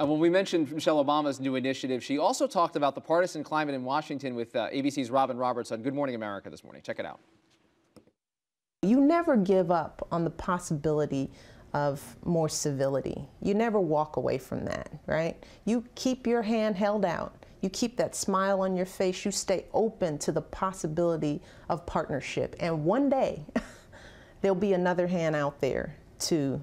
When we mentioned Michelle Obama's new initiative, she also talked about the partisan climate in Washington with ABC's Robin Roberts on Good Morning America this morning. Check it out. You never give up on the possibility of more civility. You never walk away from that, right? You keep your hand held out. You keep that smile on your face. You stay open to the possibility of partnership. And one day, there'll be another hand out there to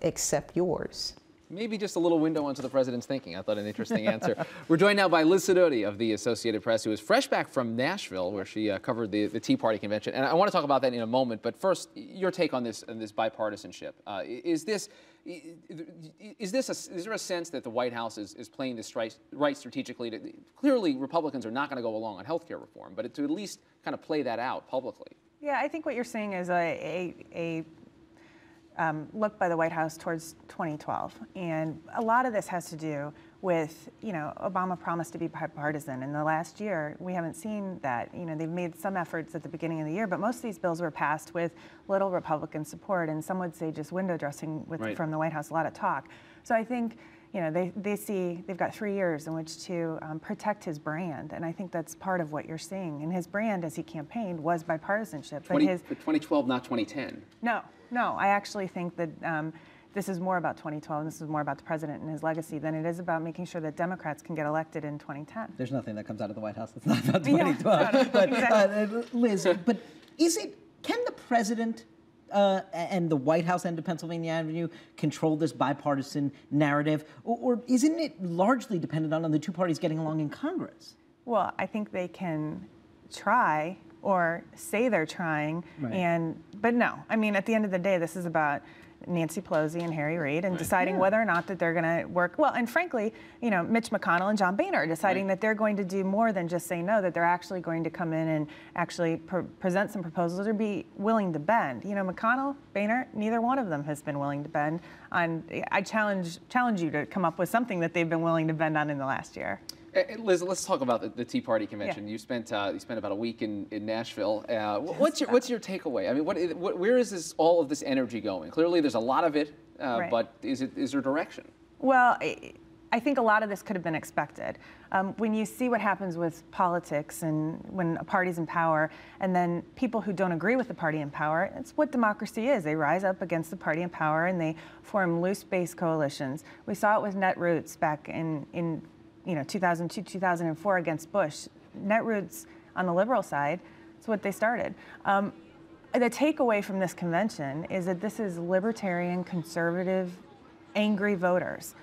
accept yours. Maybe just a little window onto the president's thinking. I thought an interesting answer. We're joined now by Liz Sidoti of the Associated Press, who is fresh back from Nashville, where she covered the Tea Party convention. And I want to talk about that in a moment. But first, your take on this bipartisanship. Is there a sense that the White House is playing this right strategically? Clearly, Republicans are not going to go along on health care reform, but to at least kind of play that out publicly. Yeah, I think what you're seeing is a look by the White House towards 2012. And a lot of this has to do with, Obama promised to be bipartisan. In the last year, we haven't seen that. They've made some efforts at the beginning of the year, but most of these bills were passed with little Republican support, and some would say just window dressing from the White House, a lot of talk. So I think, they see they've got 3 years in which to protect his brand, and I think that's part of what you're seeing. And his brand, as he campaigned, was bipartisanship. But 2012, not 2010. No, I actually think that this is more about 2012, and this is more about the president and his legacy than it is about making sure that Democrats can get elected in 2010. There's nothing that comes out of the White House that's not about 2012. Yeah, but exactly. Liz, but can the president and the White House and Pennsylvania Avenue control this bipartisan narrative, or isn't it largely dependent on the two parties getting along in Congress? Well, I think they can try or say they're trying, but no. I mean, at the end of the day, this is about Nancy Pelosi and Harry Reid and deciding whether or not that they're going to work well. And frankly, Mitch McConnell and John Boehner are deciding that they're going to do more than just say no, that they're actually going to come in and actually present some proposals or be willing to bend. McConnell, Boehner, neither one of them has been willing to bend on. I challenge you to come up with something that they've been willing to bend on in the last year. Liz, let's talk about the Tea Party convention. Yeah. You spent about a week in Nashville. What's your takeaway? I mean, where is all of this energy going? Clearly, there's a lot of it, but is there direction? Well, I think a lot of this could have been expected. When you see what happens with politics and when a party's in power, and then people who don't agree with the party in power, it's what democracy is. They rise up against the party in power and they form loose-based coalitions. We saw it with Netroots back in 2002, 2004 against Bush. Netroots on the liberal side, that's what they started. The takeaway from this convention is that this is libertarian, conservative, angry voters.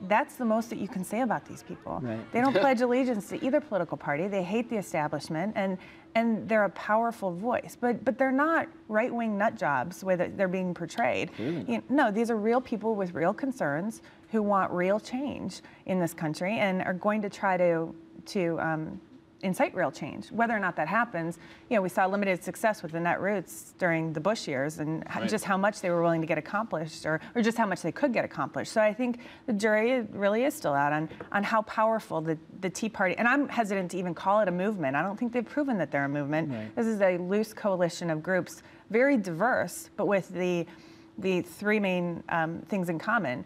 That's the most that you can say about these people. Right. They don't pledge allegiance to either political party. They hate the establishment, and they're a powerful voice. But they're not right-wing nut jobs the way that they're being portrayed. Really? No, these are real people with real concerns who want real change in this country and are going to try to incite real change. Whether or not that happens, we saw limited success with the Netroots during the Bush years and just how much they were willing to get accomplished or just how much they could get accomplished. So I think the jury really is still out on how powerful the Tea Party, and I'm hesitant to even call it a movement. I don't think they've proven that they're a movement. Right. This is a loose coalition of groups, very diverse, but with the three main things in common.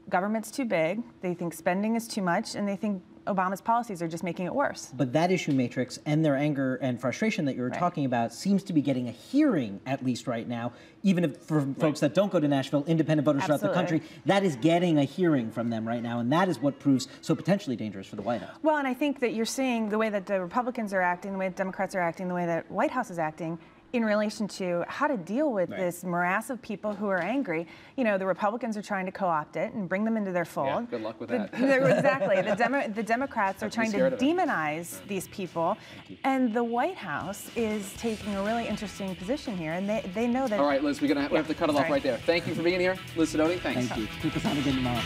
Government's too big, they think spending is too much, and they think Obama's policies are just making it worse. But that issue matrix and their anger and frustration that you were talking about seems to be getting a hearing, at least right now, even if for folks that don't go to Nashville, independent voters throughout the country, that is getting a hearing from them right now, and that is what proves so potentially dangerous for the White House. Well, and I think that you're seeing the way that the Republicans are acting, the way that Democrats are acting, the way that White House is acting, in relation to how to deal with this morass of people who are angry. The Republicans are trying to co-opt it and bring them into their fold. Yeah, good luck with that. Exactly. The Democrats are trying to demonize these people. And the White House is taking a really interesting position here, and they know that... All right, Liz, we have to cut it off right there. Thank you for being here. Liz Sidoti, thanks. Thank you. Keep us on again tomorrow.